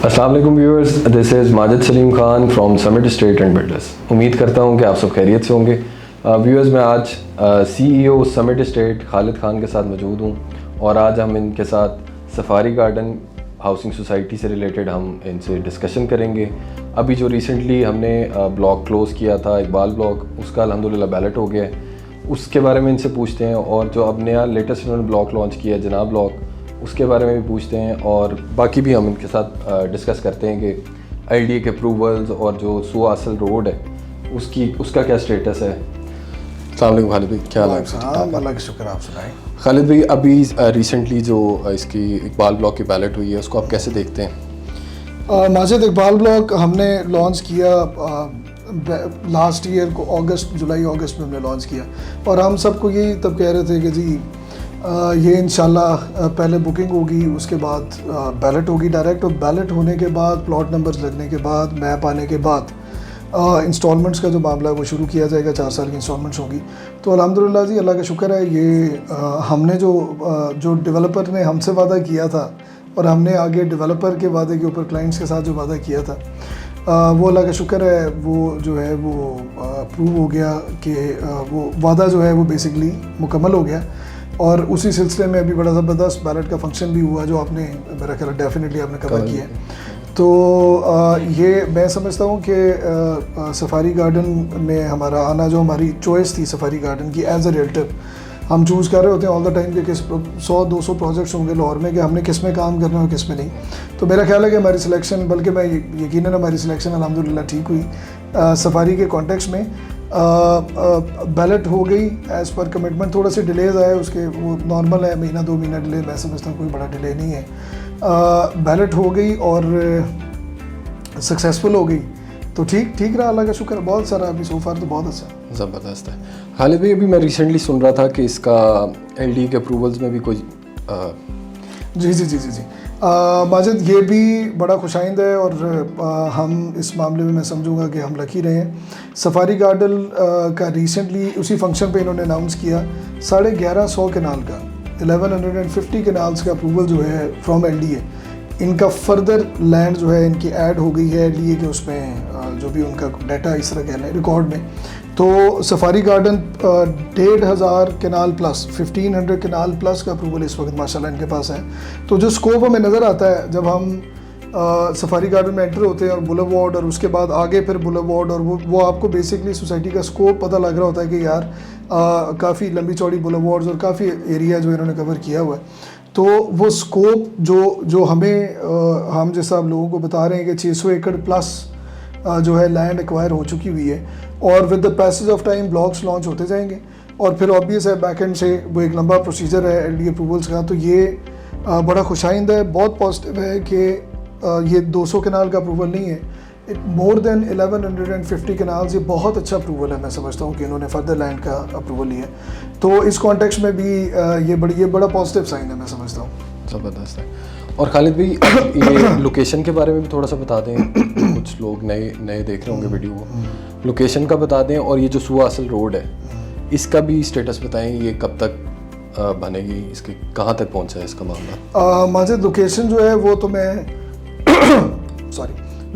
अस्सलाम वालेकुम viewers, this is Majid Salim Khan from summit estate and builders. उम्मीद करता हूँ कि आप सब खैरियत से होंगे। व्यूअर्स, मैं आज CEO summit estate Khalid Khan के साथ मौजूद हूँ और आज हम इनके साथ सफारी गार्डन हाउसिंग सोसाइटी से रिलेटेड हम इनसे डिस्कशन करेंगे। अभी जो रिसेंटली हमने ब्लॉक क्लोज़ किया था, इकबाल ब्लॉक, उसका अल्हम्दुलिल्लाह बैलेट हो गया है, उसके बारे में इनसे पूछते हैं। और जो अब नया लेटेस्ट इन्होंने ब्लॉक लॉन्च किया है जनाब ब्लॉक, उसके बारे में भी पूछते हैं। और बाकी भी हम इनके साथ डिस्कस करते हैं कि LDA के अप्रूवल्स और जो सुआ असल रोड है उसका क्या स्टेटस है। अस्सलाम वालेकुम खालिद भाई, क्या हाल है? अल्लाह का शुक्र, आप सुनाएं। खालिद भाई, अभी रिसेंटली जो इसकी इकबाल ब्लॉक की बैलेट हुई है, उसको आप कैसे देखते हैं? माजिद, इकबाल ब्लॉक हमने लॉन्च किया लास्ट ईयर को, जुलाई अगस्त में हमने लॉन्च किया और हम सबको यही तब कह रहे थे कि जी ये इंशाल्लाह पहले बुकिंग होगी, उसके बाद बैलेट होगी डायरेक्ट, और बैलेट होने के बाद प्लॉट नंबर्स लगने के बाद मैप आने के बाद इंस्टॉलमेंट्स का जो मामला है वो शुरू किया जाएगा। 4 साल की इंस्टॉलमेंट्स होगी। तो अल्हम्दुलिल्लाह जी, अल्लाह का शुक्र है। ये हमने जो डेवलपर ने हमसे वादा किया था और हमने आगे डेवलपर के वादे के ऊपर क्लाइंट्स के साथ जो वादा किया था, वो अल्लाह का शुक्र है, वो जो है वो प्रूव हो गया कि वो वादा जो है वो बेसिकली मुकम्मल हो गया। और उसी सिलसिले में अभी बड़ा ज़बरदस्त बैलेट का फंक्शन भी हुआ जो आपने, मेरा ख्याल डेफिनेटली आपने कवर किया है। तो ये मैं समझता हूँ कि सफारी गार्डन में हमारा आना, जो हमारी चॉइस थी सफारी गार्डन की एज अ रियल्टर, हम चूज़ कर रहे होते हैं ऑल द टाइम कि किस 100-200 प्रोजेक्ट्स होंगे लाहौर में, कि हमने किस में काम करना है और किस में नहीं। तो मेरा ख्याल है कि हमारी सिलेक्शन, बल्कि मैं यकीनन हमारी सिलेक्शन अल्हम्दुलिल्लाह ठीक हुई सफारी के कॉन्टेक्स्ट में। बैलेट हो गई एज़ पर कमिटमेंट। थोड़ा से डिलेज आए उसके, वो नॉर्मल है, 1-2 महीना डिले, मैं समझता हूँ कोई बड़ा डिले नहीं है। बैलेट हो गई और सक्सेसफुल हो गई, तो ठीक रहा, अल्लाह का शुक्र। बहुत सारा अभी सो फार तो बहुत अच्छा, ज़बरदस्त है। खालिद भाई, अभी मैं रिसेंटली सुन रहा था कि इसका LDA के अप्रूवल्स में भी कोई जी माजिद, ये भी बड़ा खुशाइंद है और हम इस मामले में मैं समझूंगा कि हम लकी रहे हैं। सफारी गार्डन का रिसेंटली उसी फंक्शन पे इन्होंने अनाउंस किया 1150 कनाल का, 1150 कनाल्स का अप्रूवल जो है फ्रॉम LDA। इनका फर्दर लैंड जो है इनकी ऐड हो गई है LDA के उसमें, जो भी उनका डाटा इस तरह कह लें रिकॉर्ड में। तो सफारी गार्डन 1500 कनाल प्लस, 1500 कनाल प्लस का अप्रूवल इस वक्त माशाल्लाह इनके पास है। तो जो स्कोप हमें नज़र आता है जब हम सफारी गार्डन में एंटर होते हैं और बुलेवार्ड और उसके बाद आगे फिर बुलेवार्ड, और वो आपको बेसिकली सोसाइटी का स्कोप पता लग रहा होता है कि यार काफ़ी लंबी चौड़ी बुलेवार्ड्स और काफ़ी एरिया जो इन्होंने कवर किया हुआ है। तो वो स्कोप जो हमें हम जैसा आप लोगों को बता रहे हैं कि 600 एकड़ प्लस जो है लैंड एक्वायर हो चुकी हुई है, और with the passage of time blocks launch होते जाएंगे। और फिर ऑब्वियस है बैक एंड से वो एक लंबा प्रोसीजर है LDA अप्रूवल्स का। तो ये बड़ा खुशाइंद है, बहुत पॉजिटिव है कि ये 200 कनाल का अप्रूवल नहीं है, मोर देन 1150 कनाल्स। ये बहुत अच्छा अप्रूवल है, मैं समझता हूँ कि इन्होंने फर्दर लैंड का अप्रूवल लिया है। तो इस कॉन्टेक्स्ट में भी ये बड़ा पॉजिटिव साइन है, मैं समझता हूँ। ज़बरदस्त है। और खालिद भाई, ये लोकेशन के बारे में भी थोड़ा सा बता दें, कुछ लोग नए देख रहे होंगे वीडियो को, लोकेशन का बता दें। और ये जो सुआ असल रोड है, इसका भी स्टेटस बताएं, ये कब तक बनेगी, इसके कहाँ तक पहुँचा है इसका मामला? माजिद, लोकेशन जो है वो तो मैं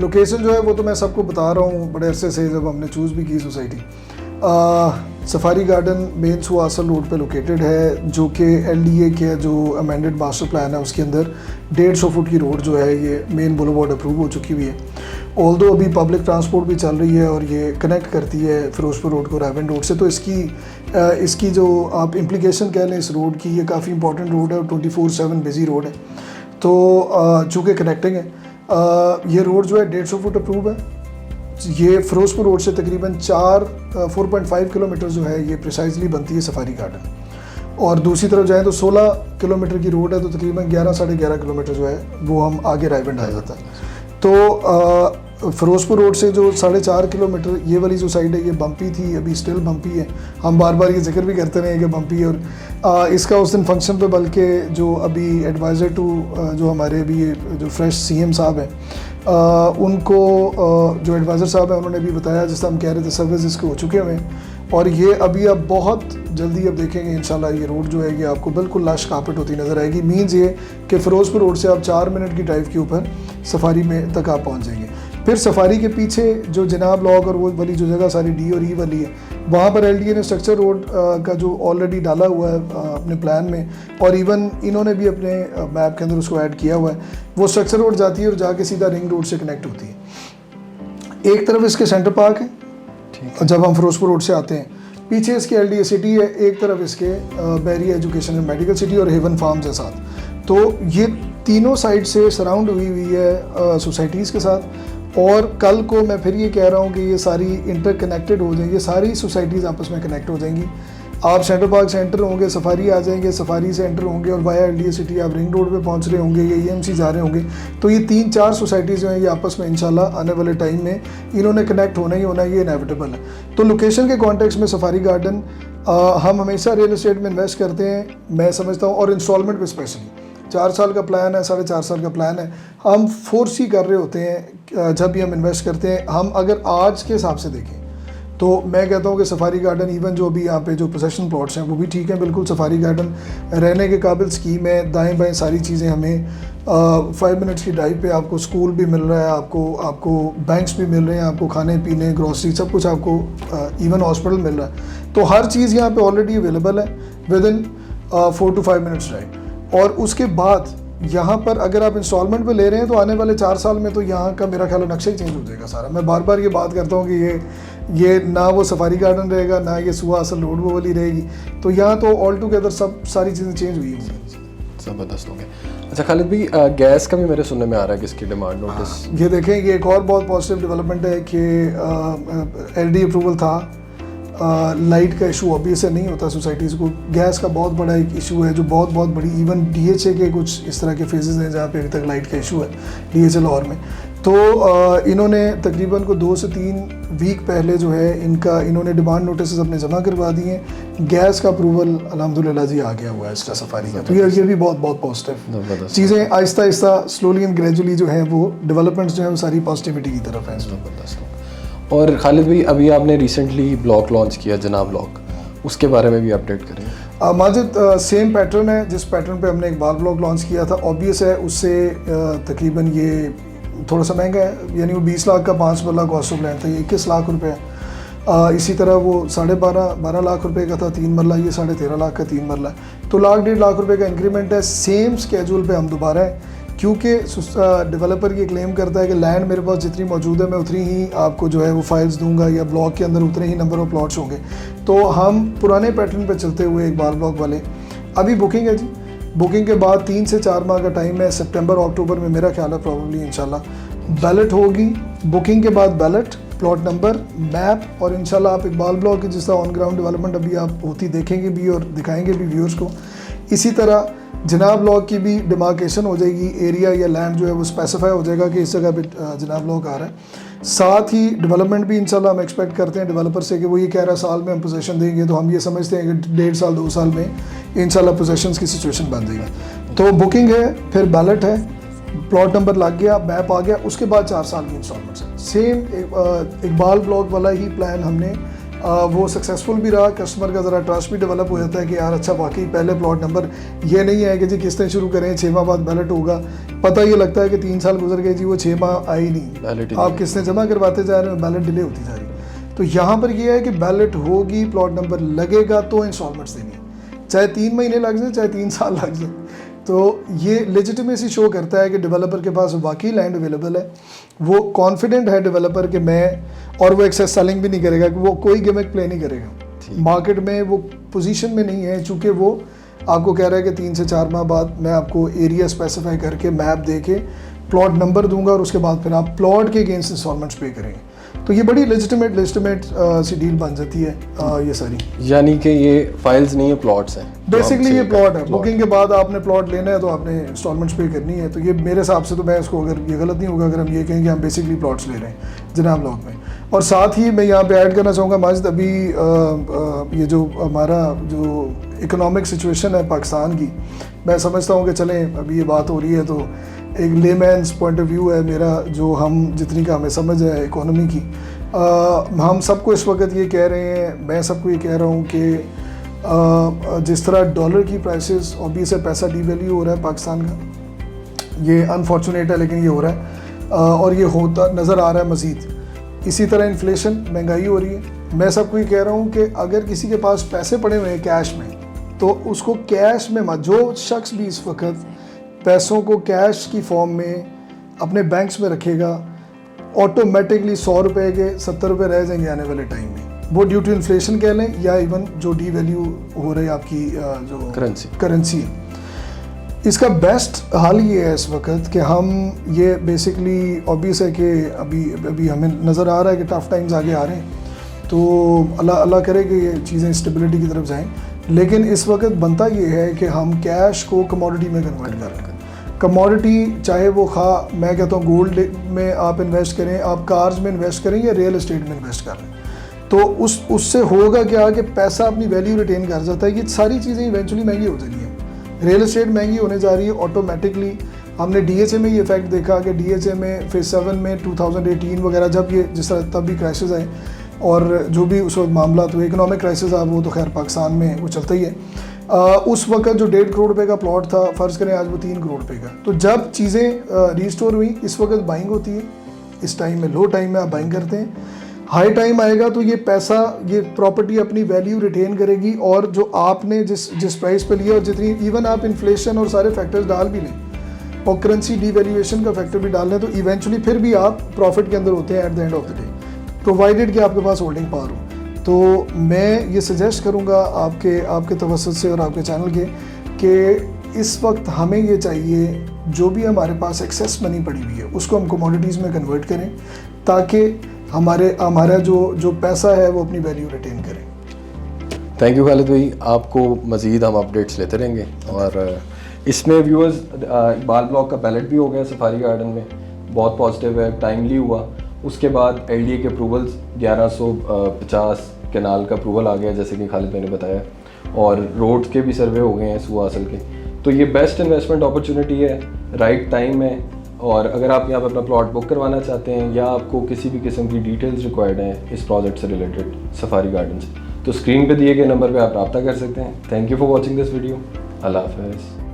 लोकेशन जो है वो तो मैं सबको बता रहा हूँ बड़े अरसे से, जब हमने चूज़ भी की सोसाइटी। सफारी गार्डन मेन सुआ असल रोड पे लोकेटेड है, जो कि LDA के जो अमेंडेड मास्टर प्लान है उसके अंदर 150 फुट की रोड जो है ये मेन बुलेवार्ड अप्रूव हो चुकी हुई है। ऑल्दो अभी पब्लिक ट्रांसपोर्ट भी चल रही है और ये कनेक्ट करती है फिरोजपुर रोड को रायबंद रोड से। तो इसकी जो आप इम्प्लीकेशन कह लें इस रोड की, ये काफ़ी इंपॉर्टेंट रोड है और 24/7 बिजी रोड है। तो चूँकि कनेक्टिंग है, ये रोड जो है 150 फुट अप्रूव है। ये फिरोजपुर रोड से तकरीबन 4.5 किलोमीटर जो है ये प्रिसाइजली बनती है सफारी गार्डन। और दूसरी तरफ जाएँ तो 16 किलोमीटर की रोड है, तो तकरीबन 11-11.5 किलोमीटर जो है वो हम आगे रायबंद आ जाता है। तो फिरोजपुर रोड से जो 4.5 किलोमीटर ये वाली जो साइड है ये बम्पी थी, अभी स्टिल बम्पी है। हम बार बार ये जिक्र भी करते रहे कि बम्पी है। और इसका उस दिन फंक्शन पे बल्कि जो अभी एडवाइज़र टू जो हमारे अभी जो फ्रेश CM साहब हैं, उनको जो एडवाइज़र साहब हैं उन्होंने भी बताया, जैसा हम कह रहे थे सर्विस इसके हो चुके हुए हैं। और ये अभी आप बहुत जल्दी अब देखेंगे इंशाल्लाह ये रोड जो है ये आपको बिल्कुल लश कारपेट होती नज़र आएगी। मीन्स ये कि फ़िरोज़पुर रोड से आप 4 मिनट की ड्राइव के ऊपर सफारी में तक आप पहुँच जाएंगे। फिर सफारी के पीछे जो जनाब लॉक और वो वाली जो जगह सारी डी और ई वाली है, वहाँ पर LDA ने स्ट्रक्चर रोड का जो ऑलरेडी डाला हुआ है अपने प्लान में, और इवन इन्होंने भी अपने मैप के अंदर उसको ऐड किया हुआ है। वो स्ट्रक्चर रोड जाती है और जाके सीधा रिंग रोड से कनेक्ट होती है। एक तरफ इसके सेंटर पार्क है जब हम फिरोजपुर रोड से आते हैं, पीछे इसके LDA सिटी है, एक तरफ इसके बैरी एजुकेशन एंड मेडिकल सिटी और हेवन फार्म्स है साथ। तो ये तीनों साइड से सराउंड हुई है सोसाइटीज़ के साथ। और कल को मैं फिर ये कह रहा हूँ कि ये सारी इंटरकनेक्टेड हो जाएंगी, ये सारी सोसाइटीज़ आपस में कनेक्ट हो जाएंगी। आप सेंटर पार्क से एंटर होंगे, सफारी आ जाएंगे, सफारी से एंटर होंगे और वाया LDA सिटी आप रिंग रोड पे पहुँच रहे होंगे या EMC जा रहे होंगे। तो ये 3-4 सोसाइटीज़ जो हैं ये आपस में इंशाल्लाह आने वाले टाइम में इन्होंने कनेक्ट होना ही होना, ये इनेविटेबल है। तो लोकेशन के कॉन्टेक्स्ट में सफारी गार्डन हम हमेशा रियल एस्टेट में इन्वेस्ट करते हैं, मैं समझता हूँ, और इंस्टॉलमेंट पे स्पेशली 4 साल का प्लान है, 4.5 साल का प्लान है। हम फोर्स कर रहे होते हैं जब भी हम इन्वेस्ट करते हैं। हम अगर आज के हिसाब से देखें तो मैं कहता हूँ कि सफारी गार्डन इवन जो भी यहाँ पे जो पोसेशन प्लॉट्स हैं वो भी ठीक है, बिल्कुल सफारी गार्डन रहने के काबिल स्कीम है। दाएं बाएं सारी चीज़ें हमें 5 मिनट्स की ड्राइव पे आपको स्कूल भी मिल रहा है, आपको बैंक्स भी मिल रहे हैं, आपको खाने पीने ग्रॉसरी सब कुछ आपको इवन हॉस्पिटल मिल रहा है। तो हर चीज़ यहाँ पे ऑलरेडी अवेलेबल है with in 4 to 5 minutes drive. और उसके बाद यहाँ पर अगर आप इंस्टॉलमेंट पे ले रहे हैं तो आने वाले 4 साल में तो यहाँ का मेरा ख्याल नक्शा ही चेंज हो जाएगा सारा। मैं बार बार ये बात करता हूँ कि ये ना वो सफारी गार्डन रहेगा, ना ये सुहा असल रोड वो वाली रहेगी। तो यहाँ तो ऑल टुगेदर सब सारी चीज़ें चेंज हुई हैं। ज़बरदस्त हो गया। अच्छा खालिद भाई, गैस का भी मेरे सुनने में आ रहा है कि इसकी डिमांड नोटिस। ये देखें, ये एक और बहुत पॉजिटिव डेवलपमेंट है कि LD अप्रूवल था। लाइट का इशू ऑब्वियस है नहीं होता सोसाइटीज़ को, गैस का बहुत बड़ा एक इशू है जो बहुत बड़ी, इवन DHA के कुछ इस तरह के फेजेस हैं जहाँ पे अभी तक लाइट का इशू है DHA लाहौर में। तो इन्होंने तकरीबन को 2 से 3 वीक पहले जो है इन्होंने डिमांड नोटिस अपने जमा करवा दिए हैं। गैस का अप्रूवल अल्हम्दुलिल्लाह जी आ गया हुआ है इसका सफारी का। तो ये भी बहुत पॉजिटिव चीज़ें Aahista Aahista slowly and gradually जो है वो डेवलपमेंट्स जो है वो सारी पॉजिटिविटी की तरफ है। ज़बरदस्त। और खालिद भाई, अभी आपने रिसेंटली ब्लॉक लॉन्च किया जनाब ब्लॉक, उसके बारे में भी अपडेट करें। माजिद, सेम पैटर्न है जिस पैटर्न पे हमने इकबाल ब्लॉक लॉन्च किया था। ऑब्वियस है उससे तकरीबन ये थोड़ा सा महंगा है, यानी वो 20 लाख का 5 मरला कॉस्ट ऑफ लैंड था, ये 21 लाख रुपये है। इसी तरह वो 12.5 लाख रुपए का था 3 मरला, ये 13.5 लाख का 3 मरला है। तो 1.5 लाख रुपए का इंक्रीमेंट है। सेम स्केजूल पे हम दोबारा है, क्योंकि डेवलपर ये क्लेम करता है कि लैंड मेरे पास जितनी मौजूद है मैं उतनी ही आपको जो है वो फाइल्स दूंगा, या ब्लॉक के अंदर उतने ही नंबर ऑफ प्लॉट्स होंगे। तो हम पुराने पैटर्न पे चलते हुए इकबाल ब्लॉक वाले अभी बुकिंग है जी। बुकिंग के बाद 3 से 4 माह का टाइम है। सितंबर अक्टूबर में मेरा ख्याल है प्रॉब्ली इंशाल्लाह बैलेट होगी। बुकिंग के बाद बैलेट, प्लॉट नंबर, मैप, और इंशाल्लाह आप इकबाल ब्लॉक की जिस तरह ऑन ग्राउंड डेवलपमेंट अभी आप होती देखेंगे भी और दिखाएंगे भी व्यूअर्स को, इसी तरह जनाब ब्लॉक की भी डिमार्केशन हो जाएगी। एरिया या लैंड जो है वो स्पेसिफाई हो जाएगा कि इस जगह पे जनाब ब्लॉक आ रहा है। साथ ही डेवलपमेंट भी इंशाल्लाह हम एक्सपेक्ट करते हैं डेवलपर से कि वो ये कह रहा है साल में हम पोजीशन देंगे, तो हम ये समझते हैं कि 1.5 साल 2 साल में इंशाल्लाह पोजीशंस की सिचुएशन बन जाएगी। तो बुकिंग है, फिर बैलेट है, प्लॉट नंबर लग गया, मैप आ गया, उसके बाद 4 साल की इंस्टॉलमेंट्स है। सेम इकबाल ब्लॉक वाला ही प्लान हमने वो सक्सेसफुल भी रहा। कस्टमर का ज़रा ट्रस्ट भी डेवलप हो जाता है कि यार अच्छा वाकई पहले प्लॉट नंबर ये नहीं है कि जी किस्तें शुरू करें 6 माह बाद बैलेट होगा। पता ये लगता है कि 3 साल गुजर गए जी वो 6 माह आई नहीं, आप किस्तें जमा करवाते जा रहे हो, बैलेट डिले होती जा रही। तो यहाँ पर ये है कि बैलेट होगी, प्लॉट नंबर लगेगा तो इंस्टॉलमेंट्स देनी है, चाहे 3 महीने लग जाए चाहे 3 साल लग जाए। तो ये लेजिटिमेसी शो करता है कि डेवलपर के पास वाकई लैंड अवेलेबल है, वो कॉन्फिडेंट है डेवलपर कि मैं, और वो एक्सेस सेलिंग भी नहीं करेगा, कि वो कोई गिमिक प्ले नहीं करेगा मार्केट में। वो पोजीशन में नहीं है, चूँकि वो आपको कह रहा है कि 3 से 4 माह बाद मैं आपको एरिया स्पेसिफाई करके मैप दे के प्लॉट नंबर दूंगा और उसके बाद फिर आप प्लॉट के अगेंस्ट इंस्टॉलमेंट्स पे करेंगे। तो ये बड़ी लेजिटिमेट सी डील बन जाती है ये सारी। यानी कि ये फाइल्स नहीं है, प्लॉट्स हैं बेसिकली, ये प्लॉट है। बुकिंग के बाद आपने प्लॉट लेना है तो आपने इंस्टॉलमेंट्स पे करनी है। तो ये मेरे हिसाब से तो मैं इसको, अगर ये गलत नहीं होगा अगर हम ये कहें कि हम बेसिकली प्लॉट्स ले रहे हैं जनाब ब्लॉक में। और साथ ही मैं यहाँ पे ऐड करना चाहूँगा माजिद, अभी ये जो हमारा जो इकोनॉमिक सिचुएशन है पाकिस्तान की, मैं समझता हूँ कि चलें अभी ये बात हो रही है तो एक लेमैन्स पॉइंट ऑफ व्यू है मेरा, जो हम जितनी का हमें समझ है इकोनॉमी की, हम सबको इस वक्त ये कह रहे हैं, मैं सबको ये कह रहा हूँ कि जिस तरह डॉलर की प्राइसेस ऑब्वियस है, पैसा डीवैल्यू हो रहा है पाकिस्तान का, ये अनफॉर्चुनेट है लेकिन ये हो रहा है और ये होता नज़र आ रहा है मज़ीद। इसी तरह इन्फ्लेशन, महंगाई हो रही है। मैं सबको ये कह रहा हूँ कि अगर किसी के पास पैसे पड़े हुए हैं कैश में, तो उसको कैश में मत, जो शख्स भी इस वक्त पैसों को कैश की फॉर्म में अपने बैंक्स में रखेगा, ऑटोमेटिकली 100 रुपये के 70 रुपये रह जाएंगे आने वाले टाइम में। वो ड्यू टू इन्फ्लेशन कह लें या इवन जो डी वैल्यू हो रही है आपकी जो करेंसी है। इसका बेस्ट हाल ये है इस वक्त कि हम ये बेसिकली ऑब्वियस है कि अभी हमें नज़र आ रहा है कि टफ़ टाइम्स आगे आ रहे हैं, तो अल्लाह करे कि ये चीज़ें स्टेबिलिटी की तरफ जाएं। लेकिन इस वक्त बनता ये है कि हम कैश को कमोडिटी में कन्वर्ट करें। कमोडिटी चाहे वो मैं कहता हूँ गोल्ड में आप इन्वेस्ट करें, आप कार्स में इन्वेस्ट करें या रियल एस्टेट में इन्वेस्ट करें, तो उससे होगा क्या कि पैसा अपनी वैल्यू रिटेन कर जाता है। ये सारी चीज़ें इवेंचुअली महंगी हो जानी है। रियल एस्टेट महंगी होने जा रही है ऑटोमेटिकली। हमने DHA में ये इफेक्ट देखा कि DHA में फेज 7 में 2018 वगैरह जब ये जिस तरह तब भी क्राइसिस आए और जो भी उस वक्त मामला तो इकोनॉमिक क्राइसिस आ, वो तो खैर पाकिस्तान में वो चलता ही है। उस वक्त जो 1.5 करोड़ रुपए का प्लॉट था, फ़र्ज़ करें आज वो 3 करोड़ रुपए का। तो जब चीज़ें रीस्टोर हुई, इस वक्त बाइंग होती है, इस टाइम में लो टाइम में आप बाइंग करते हैं। हाई टाइम आएगा तो ये पैसा, ये प्रॉपर्टी अपनी वैल्यू रिटेन करेगी और जो आपने जिस प्राइस पे लिया और जितनी, इवन आप इन्फ्लेशन और सारे फैक्टर्स डाल भी लें और करेंसी डीवैल्यूएशन का फैक्टर भी डाल लें, तो इवेंचुअली फिर भी आप प्रॉफिट के अंदर होते हैं at the end of the day, provided कि आपके पास होल्डिंग पावर हो। तो मैं ये सजेस्ट करूँगा आपके तवज्जुह से और आपके चैनल के कि इस वक्त हमें ये चाहिए जो भी हमारे पास एक्सेस मनी पड़ी हुई है उसको हम कमोडिटीज़ में कन्वर्ट करें, ताकि हमारा जो पैसा है वो अपनी वैल्यू रिटेन करें। थैंक यू खालिद भाई, आपको मज़ीद हम अपडेट्स लेते रहेंगे। और इसमें व्यूअर्स इकबाल ब्लॉक का बैलेट भी हो गया सफारी गार्डन में, बहुत पॉजिटिव है, टाइमली हुआ। उसके बाद LDA के अप्रूवल्स 1150 कैनाल का अप्रूवल आ गया जैसे कि खालिद भाई ने बताया, और रोड्स के भी सर्वे हो गए हैं सुहासल के। तो ये बेस्ट इन्वेस्टमेंट अपॉर्चुनिटी है, राइट टाइम है। और अगर आप यहाँ पर अपना प्लॉट बुक करवाना चाहते हैं या आपको किसी भी किस्म की डिटेल्स रिक्वायर्ड हैं इस प्रोजेक्ट से रिलेटेड सफारी गार्डन से, तो स्क्रीन पे दिए गए नंबर पे आप रब्ता कर सकते हैं। Thank you for watching this video. अल्लाह हाफ़िज़।